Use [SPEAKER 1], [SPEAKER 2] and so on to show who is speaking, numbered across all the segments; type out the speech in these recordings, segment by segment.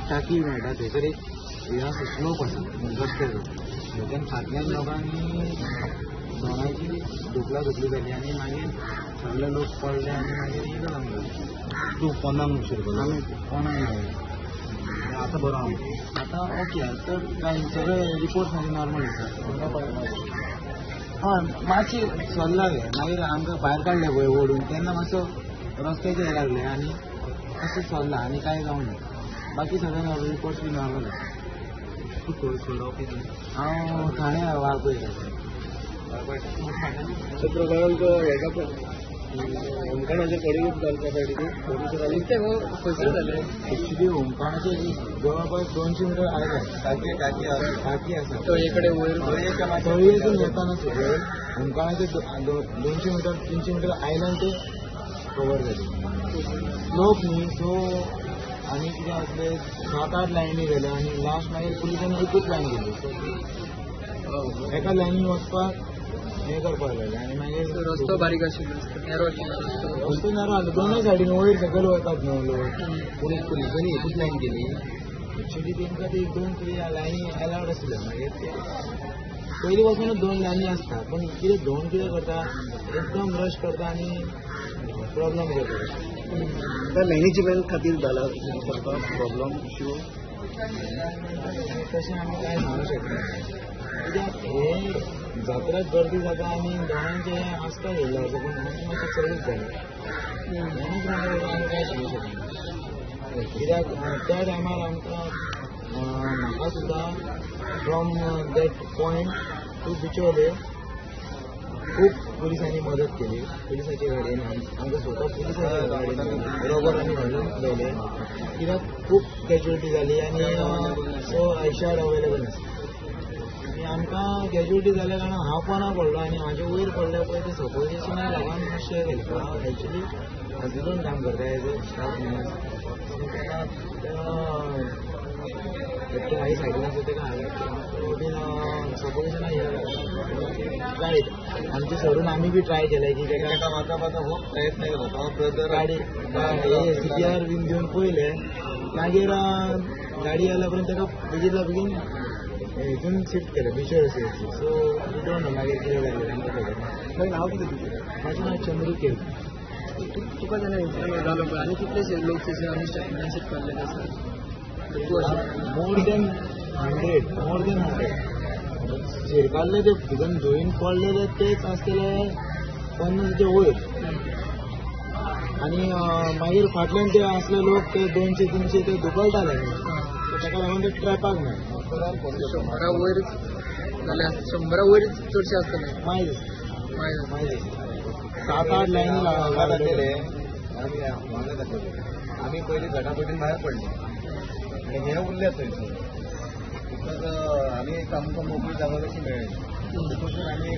[SPEAKER 1] टाकी मेळटा थंयसर एक हे आसा स्लोप आसा रस्त्याचो थंयच्यान फाटल्यान लोकांनी दोनांची धुकला धुकली जाली आनी मागीर सगळे लोक पडले आनी मागीर हे जालां तूं पोंदाक शिरकलो आमी पोंदाक मेळ्ळे आतां बरो आहा आतां ओके तर कांय सगळे रिपोर्ट मागीर नॉर्मल आसा हय मातशी सोदला गे मागीर आमकां भायर काडले पळय ओडून तेन्ना मातसो रस्त्याचेर हे लागले आनी मातशें सोदला आनी कांय जावंक ना बाकी सगळे रिपोर्ट्स बी नॉर्मल आसा हांव ठाणे वाळपय
[SPEAKER 2] प्रमाणांक हेका होमकाणाचेर पडिल्लो घालपा सायडीक खंयसर जालें
[SPEAKER 1] एक्चुली होमकाणाचेर जवळपास 200 मिटर आयले टाकी आसा
[SPEAKER 2] तळये वयर
[SPEAKER 1] तळयेसून येताना सगळे होमकाणाचे 200 मिटर 300 मिटर आयल्यान ते कवर जाले स्लोप न्ही सो आनी कितें आसलें 7-8 लायनी जाल्या आनी लास्ट मागीर पुलिसांनी एकूच लायन गेली सो एका लायनीन वचपाक हे करपाक लागलें आनी मागीर
[SPEAKER 2] रस्तो बारीक आशिल्लो नॅरो आशिल्लो
[SPEAKER 1] रस्तो नॅरो आसलो दोनूय सायडीन वयर सकयल वतात न्हू लोक पुलिसांनी एकूच लायन गेली एक्चुली तेंकां ती 2-3 लायनी अलावड आसल्यो मागीर ते पयलीं पासूनच 2 लायनी आसता पूण कितें दोन कितें करता एकदम रश करता आनी प्रॉब्लेम जाता
[SPEAKER 2] त्या मॅनेजमेंट खातीर जाला प्रॉब्लम इश्यू
[SPEAKER 1] तशें आमी कांय सांगूंक शकना कित्याक हे जात्राक गर्दी जाता आनी दोनांचे आसता येयल्लो आसा पूण मातशें चडूच जालें मॅनेजमेंटा आमी कांय सांगूंक शकना कित्याक त्या टायमार आमकां म्हाका सुद्दां फ्रॉम दॅट पॉयंट टू बिचोले खूब पुलिसांनी मदत केली पुलिसाचे गाडयेन आमकां स्वता पुलिसाच्या गाडयेन रॉबरांनी घालून गेले कित्याक खूब कॅज्युअलिटी जाली आनी सो आयशार्ड अवेलेबल आसा आनी आमकां कॅज्युअलिटी जाल्या कारणान हांव पोंदा पडलो आनी म्हाजे वयर पडले पळय ते सपोजिशनाक लागून मातशें गेलें हांव एक्चुली हॉस्पिटलान काम करता एज अ स्टाफ नर्स तेका हाई सायडीन आसा तेका हांवें सपोजिशनाक रायट आमचे सोडून आमी बी ट्राय केले की तेका वाचपाचो खूब प्रयत्न केलो तो ब्रदर गाडी CPR बीन दिवन पयले मागीर गाडी आयल्या पर्यंत तेका बेगीतल्या बेगीन हितून शिफ्ट केलें बिचोर सीएचसी सो डोंट नो मागीर कितें जालें आमकां खबर ना
[SPEAKER 2] नांव कितें
[SPEAKER 1] म्हाजें नांव चंद्रू केव
[SPEAKER 2] तुका जाल्यार जालो पळय आनी कितलेशे लोक थंयसर आनी स्टॅटमेंट काडलेले आसा
[SPEAKER 1] मोर देन 100 शिरकाल्ले ते भितून धुयेन पडलेले तेच आसतले 50 वयर आनी मागीर फाटल्यान ते आसले लोक ते 200-300 ते धुकळटाले ताका लागून ते ट्रॅपाक मेळ्ळे
[SPEAKER 2] 100 वयर जाल्यार 100 वयर चडशे आसतले
[SPEAKER 1] मायज 7-8 लायनी लागलेले आमी पयलीं घटापटीन भायर पडले आनी हे उरले थंयसर बिकॉज आमी आमकां मोकळी जागा कशी मेळ्ळी तशें आमी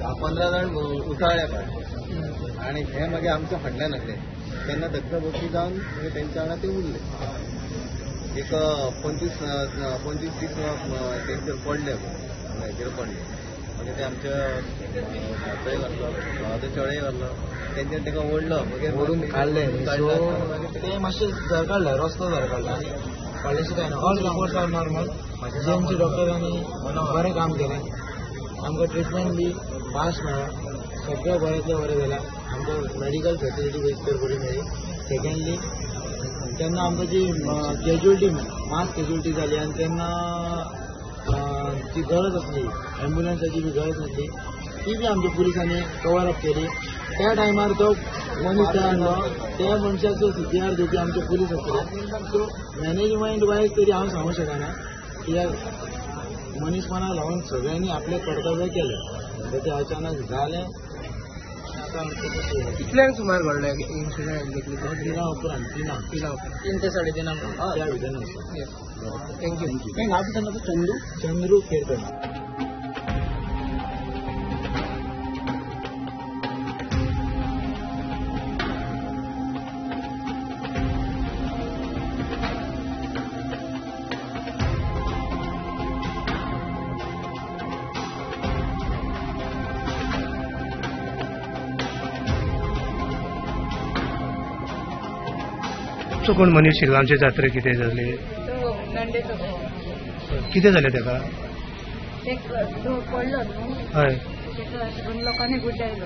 [SPEAKER 1] 10-15 जाण उठाळ्या काय आनी हे मागीर आमच्या फाटल्यान आसले तेन्ना धक्काबक्की जावन तेंच्या वांगडा ते उरले एक 25-30 तेंचेर पडले हेचेर पडले मागीर ते आमच्या भाचोय घातलो भावाचो चेडोय घातलो तेंच्यान तेका ओडलो मागीर ओडून काडले ते मातशें झरकाडले रस्तो झरकाडलो आनी कॉलेजचे काय ना all reports are normal GMC डॉक्टरांनी बरें काम केलें आमकां ट्रिटमेंट बी फास्ट मेळ्ळा सगळें बरेंतलें बरें जालां आमकां मेडिकल फॅसिलिटी बेश्टर बरी मेळ्ळी सेकंडली तेन्ना आमकां जी कॅज्युअलिटी मास कॅज्युअलिटी जाली आनी तेन्ना जी गरज आसली एम्ब्युलन्साची बी गरज आसली ती बी आमच्या पुलिसांनी कवर अप केली त्या टायमार तो मनीस तयार आसलो त्या मनशाचो CPR दिवपी आमचे पुलीस आसले सो मॅनेजमेंट वायज तरी हांव सांगूंक शकना कित्याक मनीसपणा लावून सगळ्यांनी आपले कर्तव्य केले ते अचानक जालें
[SPEAKER 2] कितल्यांक सुमार घडलें इन्सिडंट एक्झॅक्टली
[SPEAKER 1] 3 उपरांत
[SPEAKER 2] 3 ते 3:30
[SPEAKER 1] त्या भितर
[SPEAKER 2] थँक्यू नाव
[SPEAKER 1] चंद्रू केरकर
[SPEAKER 3] गांवचो कोण मनीस शिरगांवचे जात्रे कितें जाली
[SPEAKER 4] तो नंडेचो भाव.
[SPEAKER 3] कितें जालें तेका
[SPEAKER 4] एक तो पडलो न्हू
[SPEAKER 3] हय
[SPEAKER 4] तेका दोन लोकांनी गुड्डायलो.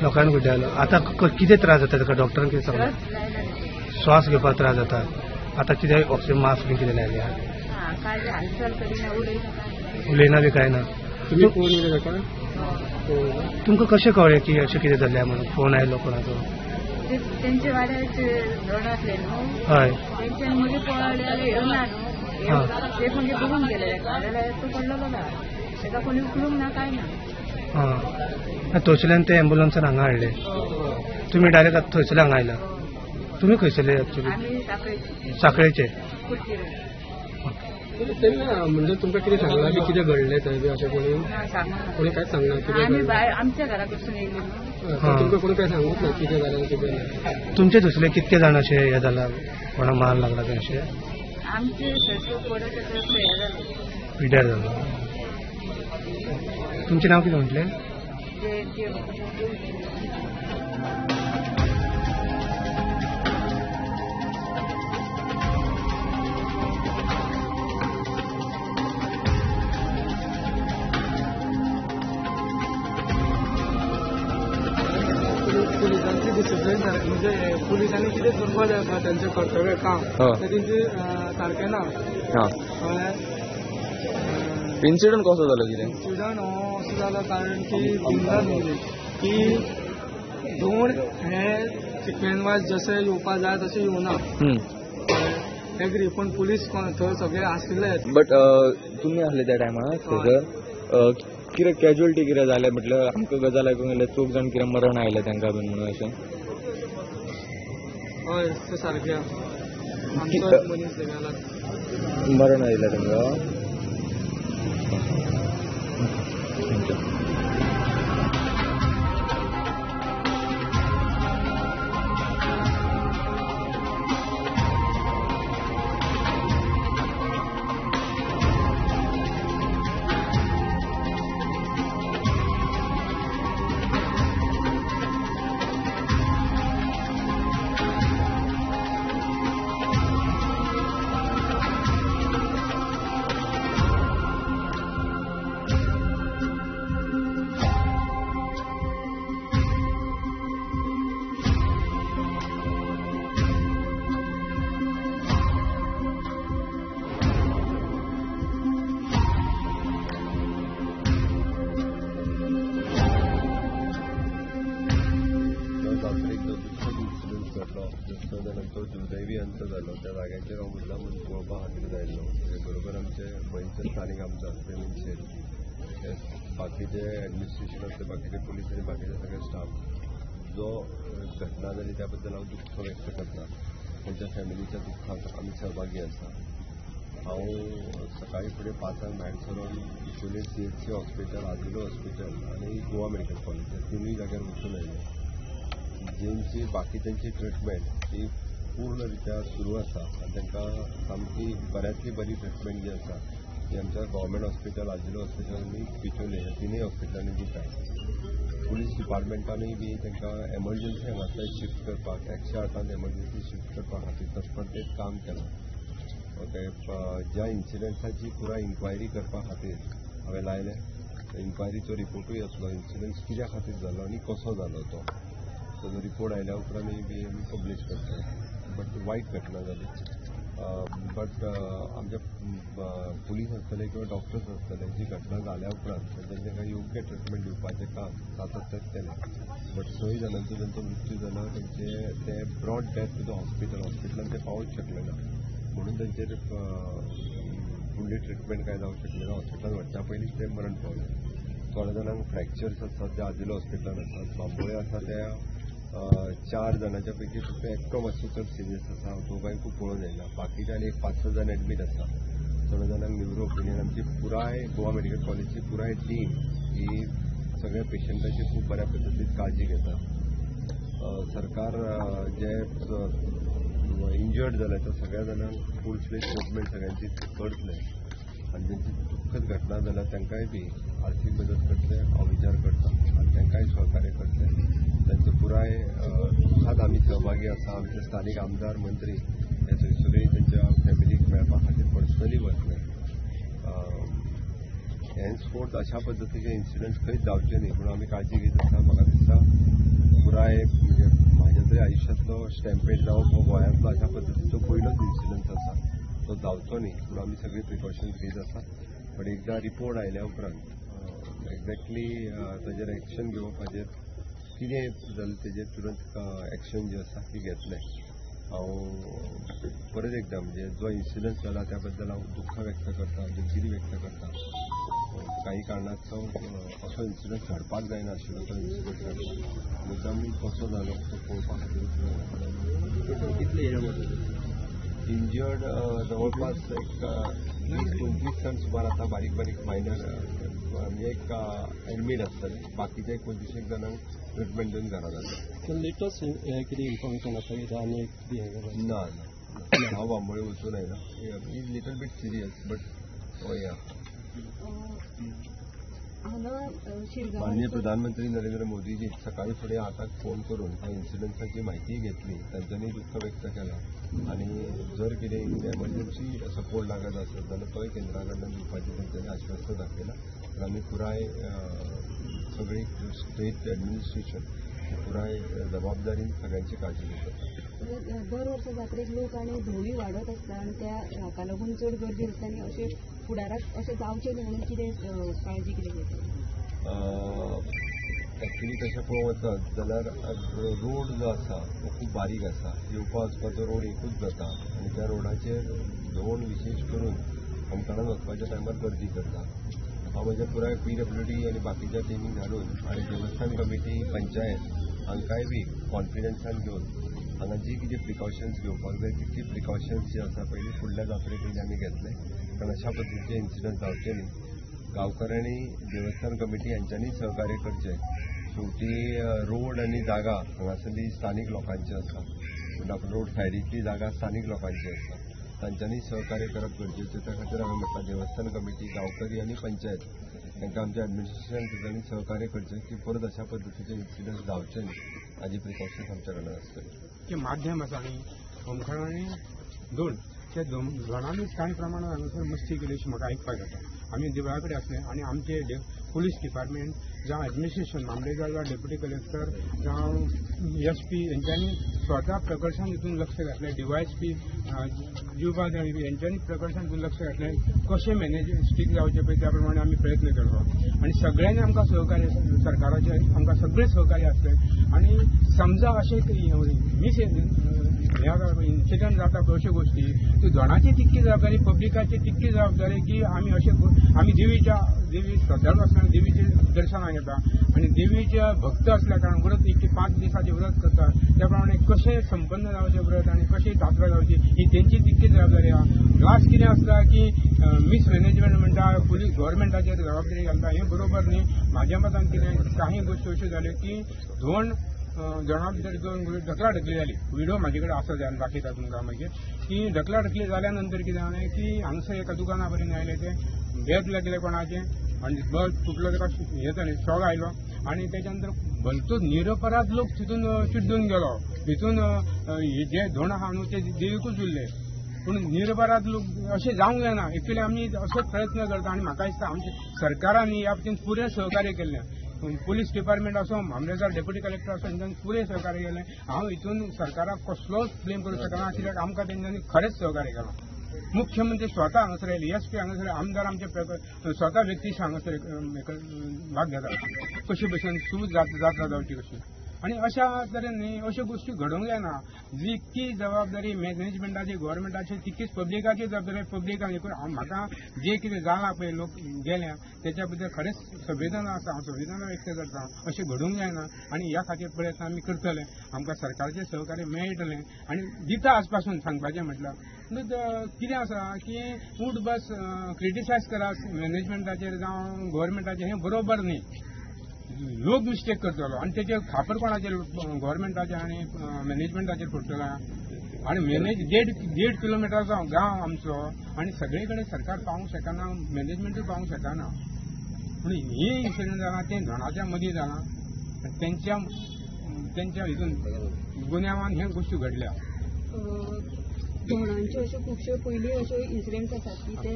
[SPEAKER 3] लोकांनी गुड्डायलो आतां कितें त्रास जाता तेका डॉक्टरान कितें सांगलें
[SPEAKER 4] त्रास लायला.
[SPEAKER 3] श्वास घेवपाक त्रास जाता आतां कितें ऑक्सिजन मास्क बी कितें लायल्या
[SPEAKER 4] हा काय हालचाल करिना उलयना काय.
[SPEAKER 3] उलयना बी काय ना
[SPEAKER 2] तुम्ही फोन उलयता का
[SPEAKER 3] तुमकां कशें कळ्ळें की अशें कितें जाल्लें म्हणून फोन आयलो कोणाचो
[SPEAKER 4] तेंचे वाड्याचे धड आसले न्हू
[SPEAKER 3] हय
[SPEAKER 4] तेंच्यानी मगे पळयल्यार येवना न्हू
[SPEAKER 3] हा.
[SPEAKER 4] ते मगे बघून गेले तेका जाल्यार तो पडलो बघा तेका कोणी उखलूंक ना काय ना.
[SPEAKER 3] हां थंयसरल्यान ते एम्बुलन्सान हांगा हाडले तुमी डायरेक्ट थंयसरले हांगा आयला तुमी खंयसरले एक्चुली
[SPEAKER 4] आमी साखळेची
[SPEAKER 3] साखळेचे
[SPEAKER 4] कुर्ची
[SPEAKER 2] तेन्ना म्हणजे तुमकां कितें सांगलां की कितें घडलें थंय बी अशें कोणी
[SPEAKER 4] ना सांगना.
[SPEAKER 2] कोणी कांयच सांगना कितें
[SPEAKER 4] आमी
[SPEAKER 2] घडलें
[SPEAKER 4] भायर आमच्या घरा कडसून येयली न्हू.
[SPEAKER 3] हा.
[SPEAKER 2] तुमकां कोणी काय सांगूच ना कितें जालें कितें ना
[SPEAKER 3] तुमचे दुसरे कितके जाण अशें हें जाला कोणा मार लागला काय अशें
[SPEAKER 4] आमचे ससू पडत हे जालें
[SPEAKER 3] पिड्यार जाला तुमचें नांव कितें म्हटलें
[SPEAKER 4] ते
[SPEAKER 2] पोलिसांची डिसिप्लीन म्हणजे पोलिसांनी कितें करपा जाय आसा तेंचें कर्तव्य काम तें तेंचे सारकें ना
[SPEAKER 5] इन्सिडंट कसो जालो कितें
[SPEAKER 2] इन्सिडंट हो असो जालो कारण की भिंगार म्हणजे की दोन हे सिक्वेन्स वायज जशें येवपा जाय तशें येवना एग्री पूण पुलीस थंय सगळे आसले
[SPEAKER 5] बट तुमी आसले त्या टायमार थंयसर कितें कॅज्युअलिटी कितें जालें म्हटल्यार आमकां गजाल आयकूंक गेल्यार चूक जाण कितें मरण आयलें तांकां बीन म्हणून अशें
[SPEAKER 2] हय तें सारकें आमचो मनीस गेला
[SPEAKER 5] मरण आयलें तांकां
[SPEAKER 1] तो दुर्दैवी अंत जालो त्या जाग्याचेर हांव मुद्दाम पळोवपा खातीर जायलो बरोबर आमचे गोंयचे स्थानीक आमदार प्रवीण शेट हे बाकीचे एडमिनिस्ट्रेशन आसले बाकीचे पुलीस आनी बाकीचे सगळे स्टाफ जो घटना जाली त्या बद्दल हांव दुख्ख व्यक्त करता तांच्या फॅमिलीच्या दुख्खाक आमी सहभागी आसा हांव सकाळी फुडें 5 भायर सरून शिवोले CHC हॉस्पिटल आजिलो हॉस्पिटल आनी गोवा मेडिकल कॉलेज ह्या तिनूय जाग्यार वचून आयले जेंची बाकी त्यांची ट्रिटमेंट ही पूर्ण रित्या सुरू आसा आनी तांकां सामकी बऱ्यांतली बरी ट्रिटमेंट जी आसा ती आमच्या गव्हर्मेंट हॉस्पिटल आजिलो हॉस्पिटल आनी पिचोले ह्या तिनूय हॉस्पिटलांनी दितात पुलीस डिपार्टमेंटानूय बी तांकां एमर्जन्सी हांगासर शिफ्ट करपाक 108 एमर्जन्सी शिफ्ट करपा खातीर तत्परतेन काम केलां ओके ज्या इन्सिडंट्साची पुराय इन्क्वायरी करपा खातीर हांवें लायलें इन्क्वायरीचो रिपोर्टूय येतलो इन्सिडंट कित्या खातीर जालो आनी कसो जालो तो ताजो रिपोर्ट आयल्या उपरांत बी आमी पब्लीश करता बट वायट घटना जाली बट आमचे पुलीस आसतले किंवा डॉक्टर्स आसतले जी घटना जाल्या उपरांत तांकां योग्य ट्रिटमेंट दिवपाचें काम सातत्यान केलें बट 6 जाणांचो जांचो मृत्यू जालो तांचे ते ब्रॉड डेथ टू द हॉस्पिटलांत ते पावूंक शकले ना म्हणून तांचेर फुल्ली ट्रिटमेंट काय जावंक शकले ना हॉस्पिटलांत व्हरच्या पयलींच ते मरण पावले थोड्या जाणांक फ्रॅक्चर्स आसात ते आजिलो हॉस्पिटलांत आसात बांबोळे आसा त्या 4 जाणांच्या पैकी फक्त एकटो मातसो चड सिरियस आसा दोगांयकूय पळोवन येयला बाकीचे आनी 5-6 जाण एडमीट आसा थोड्या जाणांक न्यूरो ओपिनियन आमची पुराय गोवा मेडिकल कॉलेजची पुराय टीम ही सगळ्या पेशंटांची खूब बऱ्या पद्दतीन काळजी घेता सरकार जे इंजर्ड जाले त्या सगळ्या जाणांक फूल फ्लेज ट्रिटमेंट सगळ्यांची करतले आनी जेंची दुख्खद घटना जाल्या तांकांय बी आर्थीक मदत करतले हांव विचार करता आनी तांकांय सहकार्य करतले
[SPEAKER 6] त्यांचं पुराय दुखात आम्ही सहभागी असा आमचे स्थानिक आमदार मंत्री हे सगळे त्यांच्या फॅमिलीक मेळपा खातीर पर्सनली वतले. हेन्सफोर्थ अशा पद्दतीचे इन्सिडंट खंयच जावचे न्ही म्हणून आमी काळजी घेत आसा. म्हाका दिसता पुराय म्हणजे म्हाज्या तरी आयुश्यांतलो स्टॅम्पेड जावप हो गोंयांतलो अशा पद्दतीचो पयलोच इन्सिडंट आसा. तो जावचो न्ही म्हणून आमी सगळी प्रिकॉशन्स घेत आसा. पण एकदा रिपोर्ट आयल्या उपरांत एक्झॅक्टली ताजेर एक्शन घेवप हाजेर कितें जालें तेजेर तुरंत एक्शन जी आसा ती घेतले. हांव परत एकदा म्हणजे जो इन्सिडंट जाला त्या बद्दल हांव दुख्ख व्यक्त करता, दिलगिरी व्यक्त करता. काही कारणास्तव असो इन्सिडंट घडपाक जायनाशिल्लो तो इन्सिडंट घडला. मुद्दाम कसो जालो तो पळोवपा खातीर
[SPEAKER 1] कितले
[SPEAKER 6] इंजर्ड जवळपास एक 20-25 जण सुमार आता बारीक बारीक मायनर म्हणजे एक ऍडमीट आसतले. बाकीचे 25 जणांक ट्रिटमेंट दिवन घरा जाता.
[SPEAKER 2] लेटस्ट कितें इन्फॉर्मेशन आसा कितें आनी कितें
[SPEAKER 6] ना हांव बांबोळे वचून आयला. Is little bit serious but या माननीय प्रधानमंत्री नरेंद्र मोदीजी सकाळी फुडें हाताक फोन करून त्या इन्सिडंटाची म्हायती घेतली. तांच्यांनी दुख्ख व्यक्त केलां आनी जर कितें एमर्जन्सी सपोर्ट लागत आसत जाल्यार तोय केंद्रा कडल्यान दिवपाचें तांच्यांनी आश्वस्त दाखयलां. आमी पुराय सगळी स्टेट एडमिनिस्ट्रेशन पुराय जबाबदारीन सगळ्यांची काळजी घेतात.
[SPEAKER 4] दर वर्सा जात्रेक लोक आनी धोळी वाडत आसता आनी त्या हाका लागून चड गर्दी आसता आनी अशें फुडाराक अशें जावचें न्ही म्हणून कितें काळजी कितें घेता?
[SPEAKER 6] एक्चुली तशें पळोवंक वचत जाल्यार रोड जो आसा तो खूब बारीक आसा. येवपा वचपाचो रोड एकूच जाता आनी त्या रोडाचेर धोण विशेश करून होमखणान वचपाच्या टायमार गर्दी करता. हांव म्हज्या पुराय PWD आनी बाकीच्या टिमीक घालून आनी देवस्थान कमिटी पंचायत हांकांय बी कॉन्फिडन्सान घेवन हांगा जी कितें प्रिकॉशन्स घेवपाक जाय तितली प्रिकॉशन्स जी आसा पयलीं फुडल्या जात्रे पयलीं आमी घेतले. कारण अशा पद्दतीचे इन्सिडंट जावचे न्ही. गांवकारांनी देवस्थान कमिटी हांच्यांनी सहकार्य करचें. शेवटी रोड आनी जागा हांगासरली स्थानीक लोकांची आसा. रोड सायडीतली जागा स्थानीक लोकांची आसा. तांच्यांनी सहकार्य करप गरजेचें. त्या खातीर हांवें म्हटलां देवस्थान कमिटी गांवकरी आनी पंचायत तांकां आमच्या एडमिनिस्ट्रेशन तांच्यांनी सहकार्य करचें की परत अशा पद्दतीचे इन्सिडंट जावचे न्ही. हाजी प्रिकॉशन्स आमच्या कडल्यान आसतली.
[SPEAKER 3] जे माध्यम आसा न्ही होमखणांनी दोन त्या दोनांनीच कांय प्रमाणात हांगासर मस्ती केली अशी म्हाका आयकपाक येता. आमी देवळा कडेन आसले आनी आमचे पुलीस डिपार्टमेंट जावं एडमिनिस्ट्रेशन मामलेदार जावं डेप्युटी कलेक्टर जावं SP यांच्यांनी स्वता प्रकर्शान हितून लक्ष घातलें. DYSP जुबा यांच्यांनी प्रकर्शान हितून लक्ष घातलें. कशें मॅनेज स्टीक जावचें पळय त्या प्रमाणे आमी प्रयत्न केलो आनी सगळ्यांनी आमकां सहकार्य सरकाराचे आमकां सगळें सहकार्य आसलें. आनी समजा अशें मिस इन्सिडंट जाता पळय अश्यो गोश्टी त्यो दोनाची तितकी जबाबदारी पब्लिकाची तितकी जबाबदारी की आमी देवी श्रद्धाळू आसतना देवीचें दर्शनाक येता आनी देवीच्या भक्त असल्या कारणान व्रत इतके 5 दिसांचे व्रत करता. त्या प्रमाणे कशें संपन्न जावचें व्रत आनी कशी जात्रा जावची ही तेंची तितकी जबाबदारी आहा. लास्ट कितें आसता की मिसमॅनेजमेंट म्हणटा पुलीस गव्हर्मेंटाचेर जबाबदारी घालता हें बरोबर न्ही. म्हाज्या मतान कितें काही गोश्टी अश्यो जाल्यो की दोन जाणां भितर ढकलाढकली जाली. व्हिडिओ म्हाजे कडेन आसा जावन दाखयता तुमकां मागीर की ढकलाढकली जाल्या नंतर कितें जालें की हांगसर एका दुकाना पर्यंत आयले ते बेत लागले कोणाचें आनी बस तुटलो ताका हें जालें शॉक आयलो आनी तेच्या नंतर भलतो निरपराध लोक तितून चिड्डून गेलो. हितून जे धोण आहा न्हू ते देवीकूच उरले. पूण निरपराध लोक अशें जावंक जायना. एक्चुली आमी असोच प्रयत्न करता आनी म्हाका दिसता आमच्या सरकारान ह्या बाबतींत पुरें सहकार्य केल्लें. पुलीस डिपार्टमेंट आसूं मामलेदार डेप्युटी कलेक्टर आसूं तांच्यांनी पुरें सहकार्य केलें. हांव हितून सरकाराक कसलोच ब्लेम करूंक शकना कित्याक आमकां तेंच्यांनी खरेंच सहकार्य केलां. मुख्यमंत्री स्वता हांगासर येयले, SP हांगासर आमदार आमचे स्वता व्यक्तीश हांगासर भाग घेतात कशे भशेन सूज जात्रा जावची कशी. आनी अशा तरेन न्ही अश्यो गोश्टी घडोवंक जायना. जितकी जबाबदारी मॅनेजमेंटाची गव्हर्मेंटाची तितकीच पब्लिकाची जबाबदारी पब्लिकान हे करून म्हाका जे कितें जालां पळय लोक गेल्या तेच्या बद्दल खरेंच संवेदना आसा. हांव संवेदना व्यक्त करता. अशें घडोवंक जायना आनी ह्या खातीर प्रयत्न आमी करतले. आमकां सरकारचें सहकार्य मेळटलें आनी दिता आज पासून सांगपाचें म्हटल्यार कितें आसा की उठ बस क्रिटिसायज करात मॅनेजमेंटाचेर जावं गव्हर्मेंटाचेर हें बरोबर न्ही. लोक मिस्टेक करतलो आनी तेचे खापर कोणाचेर गव्हर्मेंटाचेर आनी मॅनेजमेंटाचेर पडटलो. आनी 1.5 किलोमिटरचो गांव आमचो आनी सगळे कडेन सरकार पावूंक शकना मॅनेजमेंटूय पावूंक शकना. पूण ही इन्सिडंट जालां तें धोणाच्या मदीं जालां. तेंच्या त्यांच्या हितून गुन्यांवान ह्या गोष्टी घडल्या.
[SPEAKER 4] धोणांच्यो अश्यो खुबश्यो पयलीं अश्यो इन्सिडेंट्स आसात की ते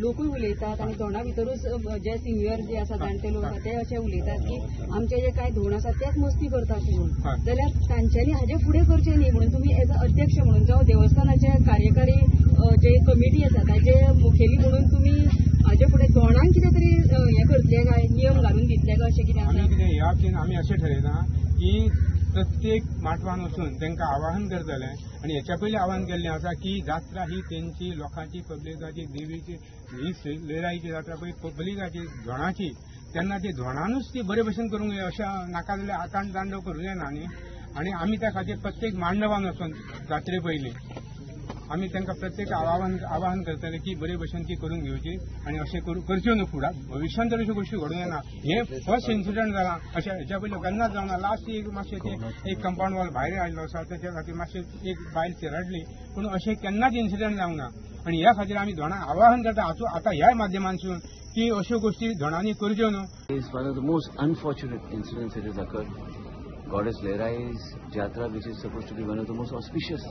[SPEAKER 4] लोकूय उलयतात आनी धोंडा भितरूच जे सिनियर जे आसा जाणटे लोक आसा ते अशे उलयतात की आमचे जे कांय धोण आसात तेच मस्ती करतात म्हणून. जाल्यार तांच्यांनी हाजे फुडें करचें न्ही म्हणून तुमी एज अ अध्यक्ष म्हणून जावं देवस्थानाचे कार्यकारी जे कमिटी आसा ताजे मुखेली म्हणून तुमी हाजे फुडें धोणांक कितें तरी हें करतले काय नियम घालून दितले काय अशें कितें आसा?
[SPEAKER 3] ह्या बाबतीन आमी अशें थारायला की प्रत्येक माटवान वचून तांकां आवाहन करतले आनी हेच्या पयलीं आवाहन केल्लें आसा की जात्रा ही तेंची लोकांची पब्लिकाची देवीची ही लयराईची जात्रा पळय पब्लिकाची धोणाची तेन्ना ती धोणानूच ती बरे भशेन करूंक जाय अशें नाका जाल्यार आकांड तांडव करूं जायना न्ही. आनी आमी त्या खातीर प्रत्येक मांडवान वचून जात्रे पयलीं आमी तांकां प्रत्येक आवाहन करतले की बरे भशेन ती करून घेवची आनी अशें करच्यो न्हू फुडार भविश्यांत तर अश्यो गोश्टी घडूं येना. हें फर्स्ट इन्सिडंट जाला अशें हेच्या पयलीं केन्नाच जावना. लास्ट एक मातशें तें एक कंपाऊंड वॉल भायर आयिल्लो आसा तेच्या खातीर मातशें एक बायल चिराडली पूण अशें केन्नाच इन्सिडंट जावंक ना. आनी ह्या खातीर आमी धोणाक आवाहन करता आता ह्या माध्यमांतसून की अश्यो गोश्टी धोणांनी करच्यो न्हू.
[SPEAKER 7] Is one of the most unfortunate incidents that has occurred. Goddess Lehrai's Jatra, which is supposed to be one of the most auspicious.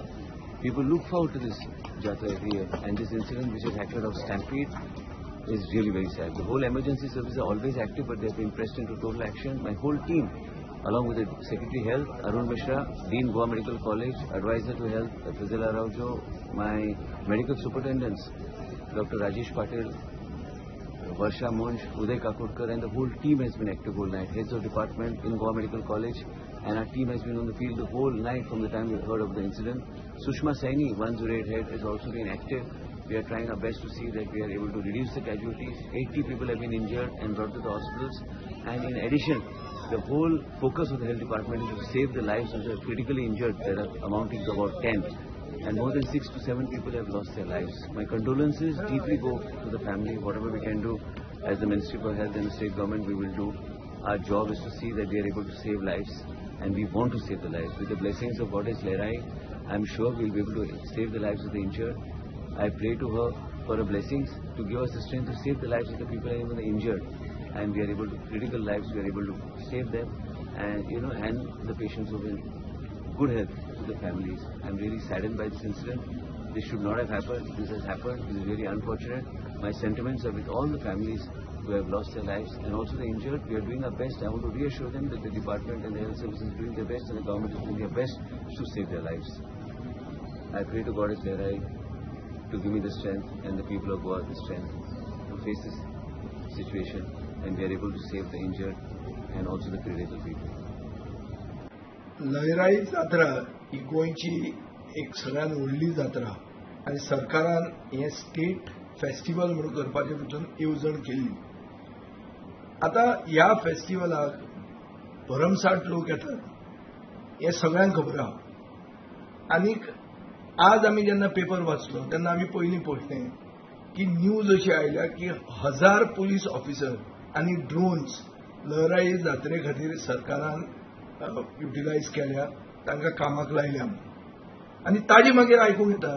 [SPEAKER 7] People look forward to this Jatra every year, and this incident which has acted of stampede is really very sad. The whole emergency services are always active, but they have been pressed into total action. My whole team, along with the Secretary Health, Arun Mishra, Dean Goa Medical College, Advisor to Health, Fazila Raujo, my medical superintendents, Dr. Rajesh Patil, Varsha Munch, Uday Kakodkar, and the whole team has been active all night. Heads of department in Goa Medical College, and our team has been on the field the whole night from the time we heard of the incident. Sushma Saini, 108 head, has also been active. We are trying our best to see that we are able to reduce the casualties. 80 people have been injured and brought to the hospitals. And in addition, the whole focus of the health department is to save the lives of the critically injured that are amounting to about 10. And more than 6 to 7 people have lost their lives. My condolences deeply go to the family. Whatever we can do as the Ministry for Health and the state government, we will do. Our job is to see that we are able to save lives, and we want to save the lives. With the blessings of Goddess Lehrai, I am sure we will be able to save the lives of the injured. I pray to her for her blessings to give us the strength to save the lives of the people and even the injured. And we are able to, critical lives, we are able to save them and, hand the patients over in good health to the families. I am really saddened by this incident. This should not have happened. This has happened. This is very unfortunate. My sentiments are with all the families who have lost their lives and also the injured. We are doing our best. I want to reassure them that the department and the health services is doing their best and the government is doing their best to save their lives. I pray to Goddess Lehrai to give me the strength and the people of Goa the strength to face this situation, and we are able to save the injured and also the critical people.
[SPEAKER 8] Lairai जात्रा ही गोंयची एक सगळ्यात व्हडली जात्रा आनी सरकारान हे state festival म्हणून करपाचे भितून येवजण केल्ली. आता ह्या फेस्टिवलाक भरमसाट लोक येतात हे सगळ्यांक खबर आहा. आनीक आज आमी जेन्ना पेपर वाचलो तेन्ना आमी पयलीं पळयलें की न्यूज अशी आयल्या की 1000 पुलीस ऑफिसर आनी ड्रोन्स लयराई जात्रे खातीर सरकारान युटिलायज केल्या, तांकां कामाक लायल्या. आनी ताजे मागीर आयकूंक येता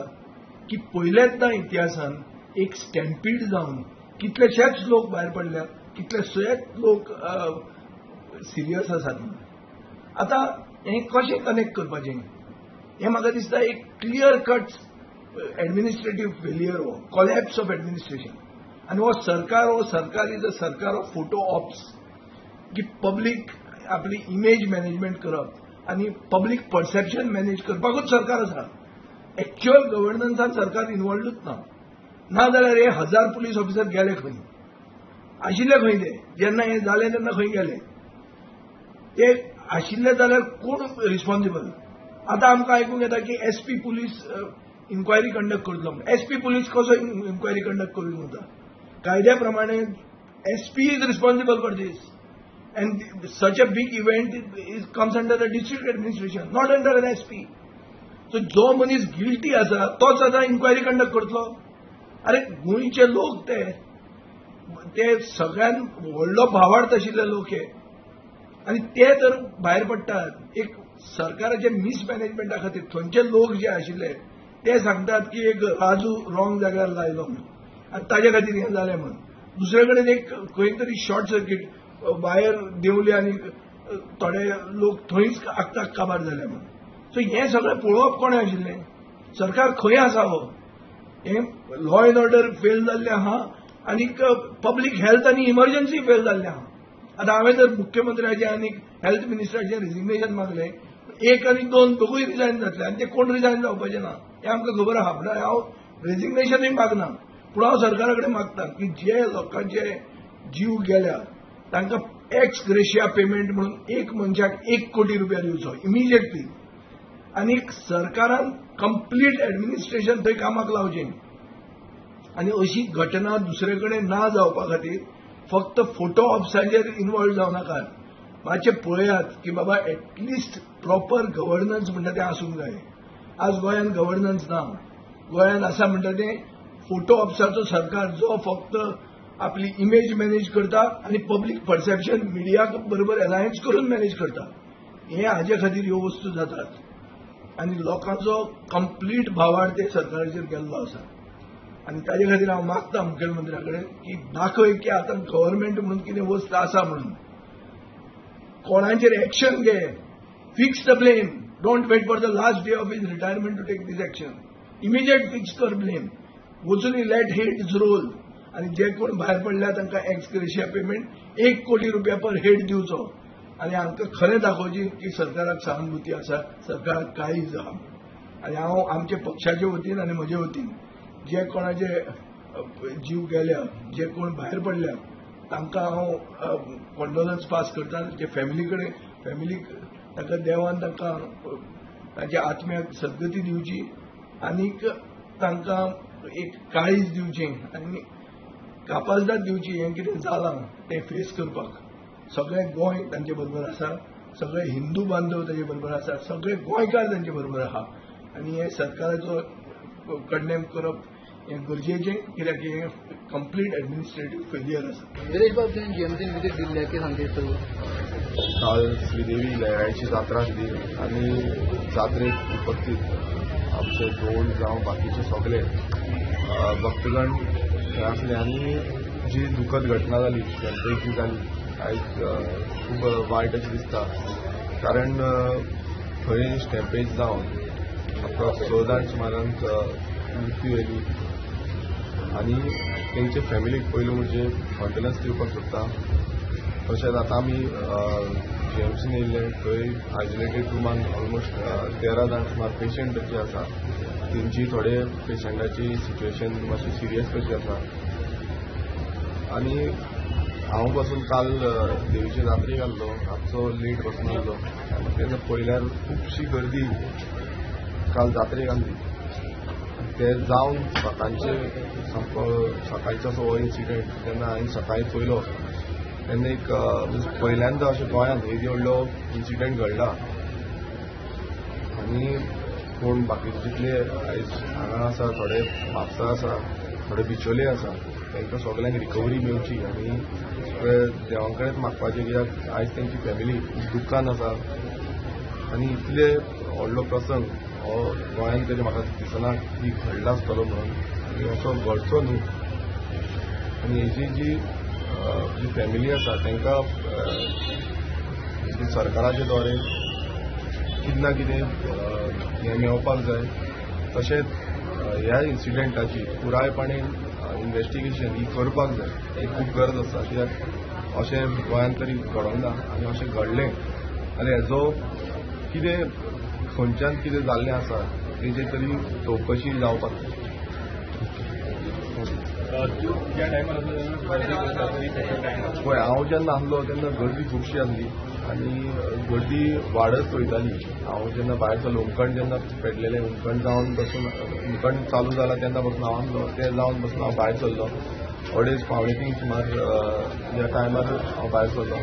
[SPEAKER 8] की पयलेंदा इतिहासान एक स्टॅम्पीड जावन कितलेशेच लोक भायर पडल्या, कितलेशेच लोक सिरियस आसात. आतां हें कशें कनेक्ट करपाचें हें म्हाका दिसता एक क्लियर कट एडमिनिस्ट्रेटिव्ह फेलियर हो कॉलॅप्स ऑफ एडमिनिस्ट्रेशन. आनी हो सरकार इज अ सरकार ऑफ फोटो ऑप्स की पब्लीक आपली इमेज मॅनेजमेंट करप आनी पब्लीक परसेप्शन मॅनेज करपाकूच सरकार आसा. एक्च्युअल गव्हर्नन्सांत सरकार इनवॉल्वूच ना जाल्यार हे 1000 पुलीस ऑफिसर गेले खंय, आशिल्ले खंय ते जेन्ना हें जालें तेन्ना खंय गेले ते आशिल्ले जाल्यार कोण रिस्पॉन्सिबल. आतां आमकां आयकूंक येता की एसपी पुलीस इन्क्वायरी कंडक्ट करतलो. एसपी पुलीस कसो इन्क्वायरी कंडक्ट करूंक वता? कायद्या प्रमाणे SP is responsible for this. And such a big event comes under the district administration, not under an SP. So जो मनीस गिल्टी आसा तोच आतां इन्क्वायरी कंडक्ट करतलो. अरे गोंयचे लोक ते सगळ्यान व्हडलो भावार्थ आशिल्ले लोक हे आनी ते तर भायर पडटात एक सरकाराचे मिसमॅनेजमेंटा खातीर. थंयचे लोक जे आशिल्ले ते सांगतात की एक राजू रॉंग जाग्यार लायलो आनी ताजे खातीर हें जालें म्हणून. दुसरे कडेन एक खंय तरी शॉर्ट सर्कीट भायर देंवली आनी थोडे लोक थंयच आख्ताक काबार जाले म्हणून. सो हें सगळें पळोवप कोणें आशिल्लें? सरकार खंय आसा हो? हें लॉ अँड ऑर्डर फेल जाल्लें आहा आनी पब्लीक हेल्थ आनी इमर्जन्सी फेल जाल्लें आहा. आतां हांवें जर मुख्यमंत्र्याचें आनी हेल्थ मिनिस्टराचें रिजिग्नेशन मागलें, 1 आनी 2 दोगूय रिजायन जातले आनी ते कोण रिजायन जावपाचें ना हें आमकां खबर आहा. म्हणल्यार हांव रेजिग्नेशनूय मागना, पूण हांव सरकारा कडेन मागता की जे लोकांचे जीव गेल्या तांकां एक्स ग्रेशिया पेमेंट म्हणून एक मनशाक 1 कोटी रुपया दिवचो इमिजिएटली, आनी सरकारान कंप्लीट एडमिनिस्ट्रेशन थंय कामाक लावचें. आनी अशी घटना दुसरे कडेन ना जावपा खातीर फक्त फोटो ऑप्साचेर इन्वॉल्व जावं नाकात. मातशें पळयात की बाबा एटलिस्ट प्रॉपर गव्हर्नन्स म्हणटा तें आसूंक जाय. आज गोंयांत गव्हर्नन्स ना. गोंयांत आसा म्हणटा तें फोटो ऑप्साचो सरकार जो फक्त आपली इमेज मॅनेज करता आनी पब्लीक परसेप्शन मिडिया बरोबर अलायन्स करून मॅनेज करता. हे हाजे खातीर ह्यो वस्तू जातात आनी लोकांचो कंप्लीट भावार्थ ते सरकाराचेर गेल्लो आसा. आनी ताजे खातीर हांव मागता मुखेलमंत्र्या कडेन की दाखय की आतां गव्हर्नमेंट म्हणून कितें वस्त आसा म्हणून. कोणाचेर एक्शन घे, fix the blame. Don't wait for the last day of his retirement to take this action. Immediate fix कर ब्लेम. वचून लेट हेड्स रोल आनी जे कोण भायर पडल्या तांकां एक्स ग्रेशिया पेमेंट 1 कोटी रुपया पर हेड दिवचो आनी हांकां खरें दाखोवचें की सरकाराक सहानुभूती आसा, सरकाराक काळीज आहा. आनी हांव आमच्या पक्षाचे वतीन आनी म्हजे वतीन जे कोणाचे जीव गेल्या, जे कोण भायर पडल्या तांकां हांव कॉन्डोलन्स पास करता. जे फॅमिली कडेन फॅमिलीक ताका देवान तांकां तांच्या आत्म्याक सद्गती दिवची आनीक तांकां एक काळीज दिवचें आनी कापाजदाद दिवची. हें कितें जालां तें फेस करपाक सगळें गोंय तांचे बरोबर आसा, सगळे हिंदू बांधव ताचे बरोबर आसा, सगळे गोंयकार तांचे बरोबर आहा. आनी हें सरकाराचो कंडेम करप हें गरजेचें, कित्याक हें कंप्लीट एडमिनिस्ट्रेटीव फेलियर आसा.
[SPEAKER 2] गिरीश बाब तुवें जीएमसीन विजीट दिल्ली कितें सांगता?
[SPEAKER 6] काल श्रीदेवी लयराईची जात्रा आसली आनी जात्रेक उपस्थित आमचे ढोल जावं बाकीचे सगळे भक्तगण हे आसले आनी जी दुखद घटना जाली जी जाली आयज खूब वायट अशें दिसता. कारण थंय स्टॅम्पेज जावन अप्रॉक्स 6 जाण सुमारांक मृत्यू येयली आनी तेंचे फॅमिलीक पयलू म्हणजे कॉन्डोलन्स दिवपाक सोदता. तशेंच आतां आमी जीएमसीन येयल्ले थंय आयसोलेटेड रुमान ऑलमोस्ट 13 जाण सुमार पेशंट जे आसा तेंची थोडे पेशंटाची सिच्युएशन मातशी सिरियस कशी आसा. आनी हांव पासून काल देवीचे जात्रेक आसलो, रातचो लेट पासून आसलो तेन्ना पयल्यार खुबशी गर्दी काल जात्रेक आसली. ते जावन सकाळचे सकाळचो हो इन्सिडेंट जेन्ना हांवें सकाळी पयलो तेन्ना एक पहिल्यांदा अशें गोंयांत येदी व्हडलो इन्सिडेंट घडला. आनी कोण बाकीचे जितले आयज हांगा आसा थोडे म्हापसा आसा, थोडे बिचोले आसा, तांकां सगळ्यांक रिकवरी मेळची आनी देवा कडेन मागपाचें, कित्याक आयज तेंची फॅमिली दुख्खान आसा. आनी इतले व्हडलो प्रसंग हो गोंयांत तरी म्हाका दिसना की घडला आसतलो म्हणून, आनी असो घडचो न्हू. आनी हेजी जी फॅमिली आसा तांकां सरकाराचे द्वारे कितें ना कितें हें मेळपाक जाय. तशेंच ह्या इन्सिडेंटाची पुरायपणेन इन्व्हेस्टिगेशन ही करपाक जाय, ही खूब गरज आसा. कित्याक अशें गोंयांत तरी घडोंक ना आनी अशें घडलें जाल्यार हेजो कितें खंयच्यान कितें जाल्लें आसा तेजे तरी चवकशी जावपाक जाय. पळय हांव जेन्ना आसलो तेन्ना गर्दी खुबशी आसली आनी गर्दी वाडत वयताली. हांव जेन्ना भायर सरलो उमकण जेन्ना पेटलेलें उमकण जावन पासून उमकण चालू जाला तेन्ना पासून हांव आसलो, तें जावन पासून हांव भायर सरलो. 2:30 सुमार ह्या टायमार हांव भायर सरलो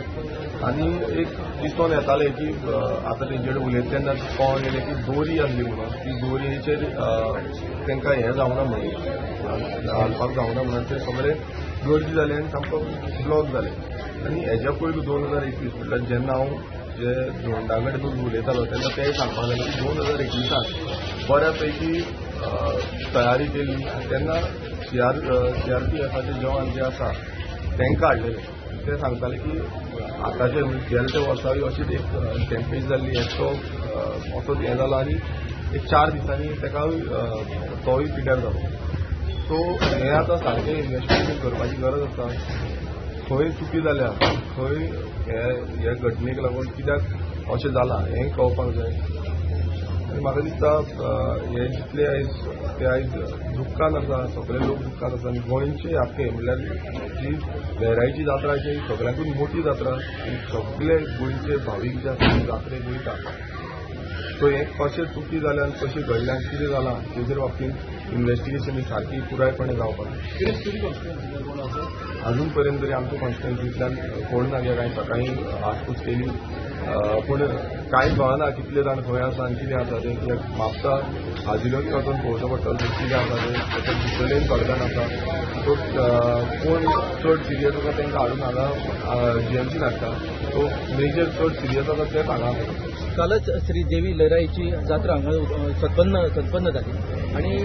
[SPEAKER 6] आनी एक दिसोन येतालें की आतां तेंचे कडेन उलयता तेन्ना कळोन येलें की दोरी आसली म्हणून, ती दोरयेचेर तांकां हें जावना म्हणून, हालपाक जावना म्हणून ते सगळे गर्दी जाले आनी सामको ब्लॉक जाले. आनी हेज्या पयलीं 2021 म्हटल्यार जेन्ना हांव जे झोंडा कडेन उलयतालो तेन्ना तेंय सांगपाक लागले की 2021 बऱ्या पैकी तयारी केली तेन्ना CRPFचे जवान जे आसा तांकां हाडलेले ते सांगताले की आतांचे गेल्या त्या वर्साळी अशीच एक स्टॅम्पेज जाल्ली एकटो असोच हें जालो आनी एक 4 दिसांनी ताकाय तोय पिड्यार जालो. सो हें आतां सारकें इन्व्हेस्टिगेशन करपाची गरज आसा. खंय चुकी जाल्या खंय हे घटनेक लागून कित्याक अशें जालां हें कळपाक जाय. आनी म्हाका दिसता हे जितले आयज ते आयज दुख्खान आसा, सगळे लोक दुख्खान आसा. आनी गोंयचे आख्खे म्हणल्यार जी लहराईची जात्रा ही सगळ्यांकून मोठी जात्रा. सगळे गोंयचे भावीक जे आसा जात्रेक वयता. सो हे कशें चुकी जाल्या आनी कशें घडल्यां कितें जालां तेजेर बाबतींत इन्व्हेस्टिगेशन ही सारकी पुरायपणे जावपाक अजून पर्यंत तरी आमच्या कॉन्स्टिट्युएन्सींतल्यान कोण ना गे. कांय सकाळी आसपूस केली पूण कांय कळना कितले जाण खंय आसा आनी कितें आसा तें. कित्याक म्हापसा हाजिलोकी वचून पळोवचो पडटलें कितें आसा तें. ताच्या भितरलें थोडे जाण आसा. सो कोण चड सिरियस आसा तांकां हाडून हांगा जीएमसीन हाडटा. सो मेजर चड सिरियस आसा ते हांगा.
[SPEAKER 9] कालच श्री देवी लहराईची जात्रा हांगा संपन्न जाली आनी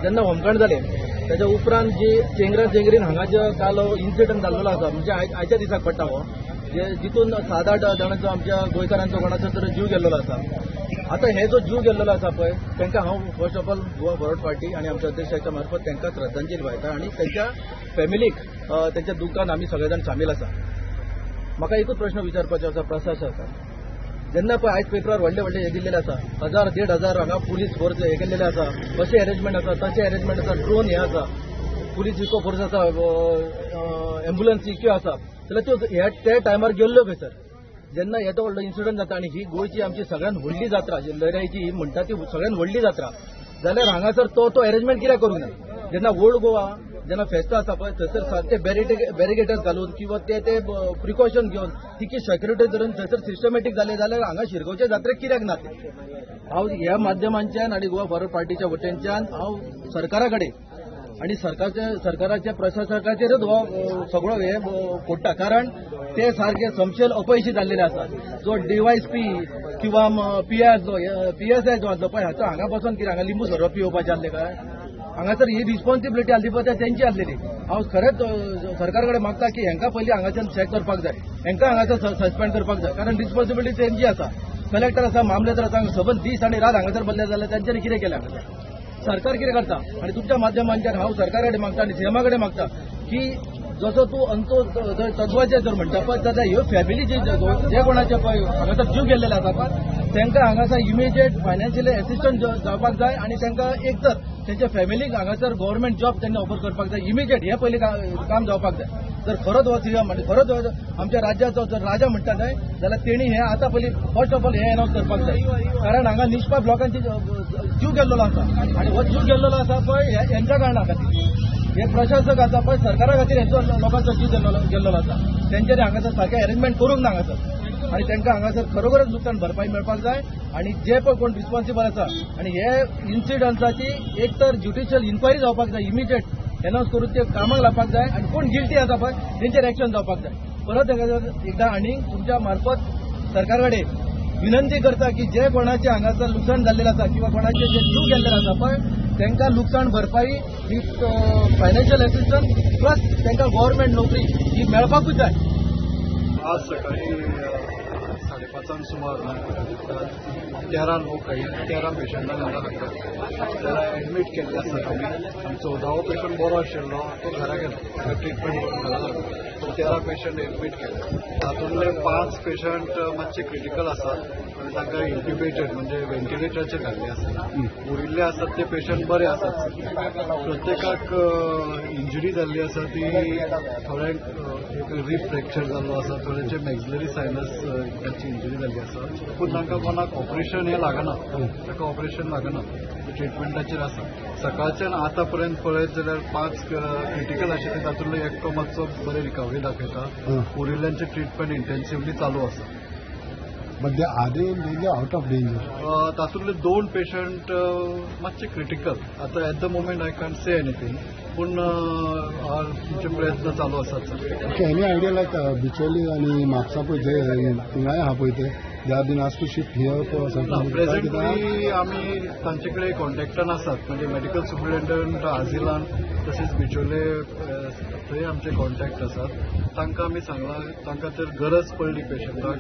[SPEAKER 9] जेन्ना होमखण जालें ताच्या उपरांत जी चेंगरीन हांगा जो काल इन्सिडंट जाल्लो आसा म्हणजे आयच्या दिसाक पडटा हो जितून 7-8 जाणांचो आमच्या गोंयकारांचो कोणाचो तर जीव गेल्लो आसा. आतां हे जो जीव गेल्लो आसा पळय तांकां हांव first of all Goa forward party आनी आमच्या अध्यक्षाच्या मार्फत तांकां श्रद्धांजली वायता आनी तांच्या फॅमिलीक तांच्या दुखान आमी सगळे जाण सामील आसा. म्हाका एकूच प्रश्न विचारपाचो आसा प्रशासनाक. जेन्ना पळय आयज पेपरार व्हडले हे दिल्लेले आसा 1000-1500 हांगा पुलीस फोर्स हे केल्लेले आसा. कशें अरेंजमेंट आसा तशें अरेंजमेंट आसा. ड्रोन हे आसा, पुलीस इको फोर्स आसा, एम्ब्युलन्स इक्यो आसा. जाल्यार त्यो त्या टायमार गेल्ल्यो खंय सर. जेन्ना येदो व्हडलो इन्सिडंट जाता आनी ही गोंयची आमची सगळ्यात व्हडली जात्रा लहराईची ही म्हणटा ती सगळ्यात व्हडली जात्रा जाल्यार हांगासर तो अरेंजमेंट कित्याक करूंक ना. जेन्ना ओल्ड गोवा जेन्ना फेस्तां आसा पळय थंयसर सारके बॅरिकेड्स घालून किंवा ते प्रिकॉशन घेवन तिकी सेक्युरिटी धरून थंयसर सिस्टमॅटीक जाले जाल्यार हांगा शिरगांवच्या जात्रेक कित्याक ना ते. हांव ह्या माध्यमांच्यान आनी गोवा फॉरवर्ड पार्टीच्या वटेनच्यान हांव सरकारा कडेन आनी सरकाराच्या प्रशासकाचेरच हो सगळो हे फोडटा. कारण ते सारखे समशेल अपयशी जाल्लेले आसा. जो डीवायएसपी किंवा पीएसआय जो आसलो पळय हाचो हांगा बसून कितें हांगा लिंबू सरप पिवपाचें आसलें काय. हांगासर ही रिस्पॉन्सिबिलिटी आसली पळय तेंची आसलेली. हांव खरेंच सरकार कडेन मागता की हांकां पयलीं हांगाच्यान चॅक करपाक जाय. हांकां हांगासर सस्पेंड करपाक जाय. कारण रिस्पॉन्सिबिलिटी तेंची आसा. कलेक्टर आसा, मामलेदार आसा, सबंद दीस आनी रात हांगासर बसले जाल्यार तेंच्यांनी कितें केलें हांगासर. सरकार कितें करता. आनी तुमच्या माध्यमांच्यान हांव सरकारा कडेन मागता आनी सीएमा कडेन मागता की जसो तूं अंतो तत्वाचेर जर म्हणटा पळय जाल्यार ह्यो फॅमिली जे कोणाचे पळय हांगासर जीव गेल्लेले आसा पळय तांकां हांगासर इमिजिएट फायनान्शियली असिस्टंट जावपाक जाय आनी तांकां एक तर तेंच्या फॅमिलीक हांगासर गव्हर्नमेंट जॉब त्यांनी ऑफर करपाक जाय. इमिजिएट हे पयलीं काम जावपाक जाय. जर खरोच हो सीएम आनी खरोच आमच्या राज्याचो जर राजा म्हणटा जाय जाल्यार तेणी हे आतां पयलीं फर्स्ट ऑफ ऑल हे अनावन्स करपाक जाय. कारण हांगा निश्पाप लोकांची जीव गेल्लो आसा आनी हो जीव गेल्लो आसा पळय हेंच्या कारणां खातीर. हे प्रशासक आसा पळय सरकारा खातीर हेंचो लोकांचो जीव गेल्लो आसा. तेंच्यांनी हांगासर सारकें अरेंजमेंट करूंक ना हांगासर. आनी तांकां हांगासर खरोखरच लुकसाण भरपाई मेळपाक जाय. आनी जे पळय कोण रिस्पॉन्सिबल आसा आनी हे इन्सिडंट्साची एक तर ज्युडिशियल इन्क्वायरी जावपाक जाय. इमिजिएट अनावन्स करून ते कामाक लावपाक जाय आनी कोण गिल्टी आसा पळय तेंचेर एक्शन जावपाक जाय. परत एकदां आनी तुमच्या मार्फत सरकार कडेन विनंती करता की जे कोणाचे हांगासर लुकसाण जाल्लेले आसा किंवा कोणाचे जे जीव गेल्लेले आसा पळय तांकां लुकसाण भरपाई विथ फायनान्शियल असिस्टन्स प्लस तांकां गव्हर्नमेंट नोकरी ही मेळपाकूच जाय.
[SPEAKER 1] आज सकाळी 5:30 सुमार 13 लोक काही 13 पेशंटांनी हांगा त्याला ऍडमीट केल्ले आसतात आमी. आनी 14वो पेशंट बरो आशिल्लो तो घरा गेलो ट्रिटमेंट घरा जालो. 13 पेशंट ऍडमीट केले. तातूंतले 5 पेशंट मातशे क्रिटिकल आसात. तांकां इंक्युबेटेड म्हणजे व्हेंटिलेटराचेर घाल्ले आसात. उरिल्ले आसात ते पेशंट बरे आसात. प्रत्येकाक इंजरी जाल्ली आसा ती थोड्यांक रिब फ्रॅक्चर जाल्लो आसा. थोड्यांचे मॅक्सिलरी सायनस ताची इंजरी जाल्ली आसा. पूण तांकां कोणाक ऑपरेशन हे लागना. ताका ऑपरेशन लागना. ट्रिटमेंटाचेर आसा. सकाळच्यान आतां पर्यंत पळयत जाल्यार 5 क्रिटिकल आशिल्ले तातूंतलो एकटो मातसो बरे रिकवरी दाखयता. उरिल्ल्यांचे ट्रिटमेंट इंटेन्सिवली चालू आसा.
[SPEAKER 10] But are they in danger, out of danger?
[SPEAKER 1] तातूंतले 2 पेशंट मातशे क्रिटिकल. आतां at the moment I can't say anything. पूण तुमचे प्रयत्न चालू आसात.
[SPEAKER 10] एनी आयडिया लायक बिचोली आनी म्हापसा पळय जे थिंगाय आहा पळय ते They have been asked to shift here for certain.
[SPEAKER 2] Presently आम्ही तांचे कडेन कॉन्टॅक्टान आसात म्हणजे मेडिकल सुपरिटेंडंट आजिलान तशेंच बिचोले थंय आमचे कॉन्टॅक्ट आसात तांकां आमी सांगलां तांकां तर गरज पडली पेशंटाक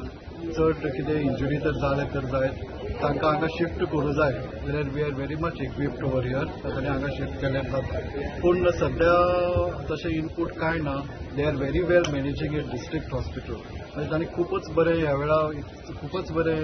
[SPEAKER 2] चड कितें इंजुरी तर जाले तर जायत तांकां हांगा शिफ्ट करूं जाय जाल्यार we are very much equipped over here तांणी हांगा शिफ्ट केल्यार जाता पूण सध्या तशें इनपूट कांय ना they are very well managing in district hospital म्हणजे तांणी खूपच बरें ह्या वेळा खूपच बरें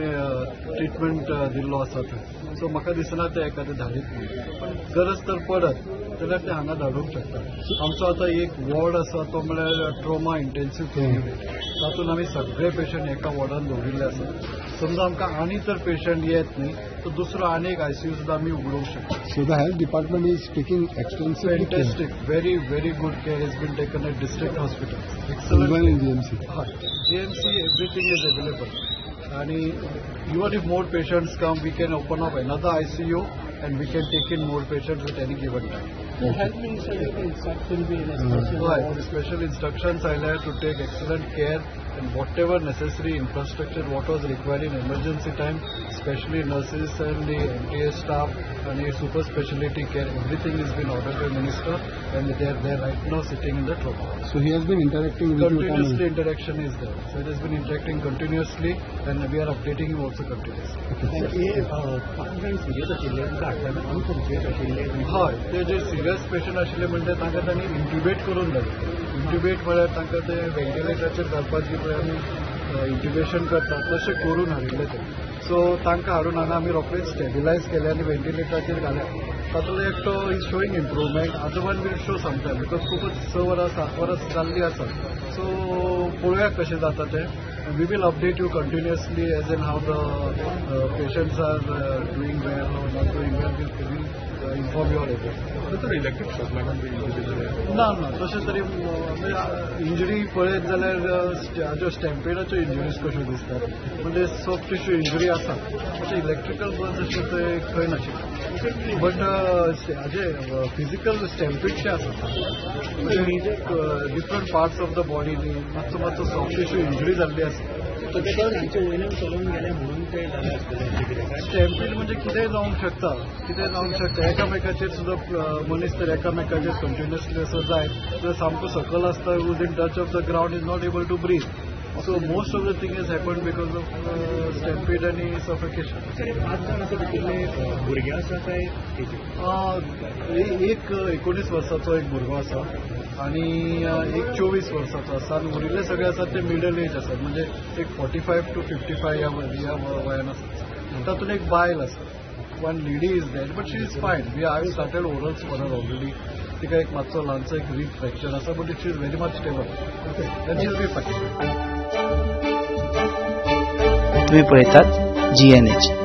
[SPEAKER 2] ट्रिटमेंट दिल्लो आसा थंय सो म्हाका दिसना ते एखादें धाडीत पण गरज तर पडत जाल्यार ते हांगा धाडूंक शकता आमचो आतां एक वॉर्ड आसा तो म्हळ्यार ट्रोमा इंटेन्सिव्ह केअर युनिट तातूंत आमी सगळे पेशंट एका वॉर्डान दवरिल्ले आसा समजा आमकां आनी तर पेशंट येत न्ही तर दुसरो आनी एक आयसीयू सुद्दां आमी उगडूंक शकता
[SPEAKER 10] So the health department is taking extensive
[SPEAKER 2] Fantastic, very good care has been taken at district hospital. Excellent.
[SPEAKER 10] Even in GMC.
[SPEAKER 2] GMC, everything is available. And even if more patients come, we can open up another ICU and we can take in more patients at any given time.
[SPEAKER 9] The health minister will be
[SPEAKER 2] Right. Special instructions I had to take excellent care and whatever necessary infrastructure, what was required in emergency time, especially nurses and the MTA staff and the super specialty care, everything has been ordered by minister and they are there right now sitting in the trauma.
[SPEAKER 10] So he has been interacting with you.
[SPEAKER 2] Continuously interaction is there. So it has been interacting continuously and we are updating him also continuously. हय ते जे serious patient आशिल्ले म्हणजे तांकां तांणी इंट्युबेट करून घातले इंट्युबेट म्हळ्यार तांकां ते वेंटिलेटराचेर घालपाक जी पळय आमी इंट्युबेशन करतात तशें करून हाडिल्ले ते सो तांकां हाडून हांगा आमी रोखडेच स्टेबिलायज केले आनी वेंटिलेटराचेर घाल्या तातूंतलो एकटो is showing improvement other one will show sometime because खूपच 6 वरां 7 वरां जाल्लीं आसा सो पळोवया कशें जाता तें we will update you continuously as in how the patients are doing well or not doing well. We will inform you all about it. ना तशें तरी इंजरी पळयत जाल्यार हाज्यो स्टॅम्पेडाच्यो इंजुरीज कश्यो दिसतात म्हणजे सॉफ्ट टिश्यू इंजुरी आसा तशें इलेक्ट्रिकल बर्न्स अशें ते खंय नाशिल्ले बट हाजे फिजिकल स्टॅम्पेडशे आसा different parts of the body न्ही मातसो सॉफ्ट टिश्यू इंजुरी जाल्ली आसा स्टॅम्पीड म्हणजे कितेंय जावंक शकता एकामेकाचेर सुद्दां मनीस तर एकामेकाचेर कंटिन्युअसली असो जाय तर सामको सकल आसता who's in touch of the ground is not able to breathe so most of the thing is happen because of stampede आनी सफोकेशन
[SPEAKER 11] भुरगे आसा काय
[SPEAKER 2] एक 19 वर्साचो एक भुरगो आसा आणि एक 24 वर्साचो आसा आनी उरिल्ले सगळे आसात ते मिडल एज आसात म्हणजे एक 45 to 55 ह्या वयान आसात तातूंत एक बायल आसा वन लेडी इज देट बट शी इज फायन V I started orals for her already तिका एक मातसो ल्हानसो एक रीप फ्रॅक्चर आसा but it is very much stable okay she will be फायन
[SPEAKER 12] तुम्ही पळयतात GNH.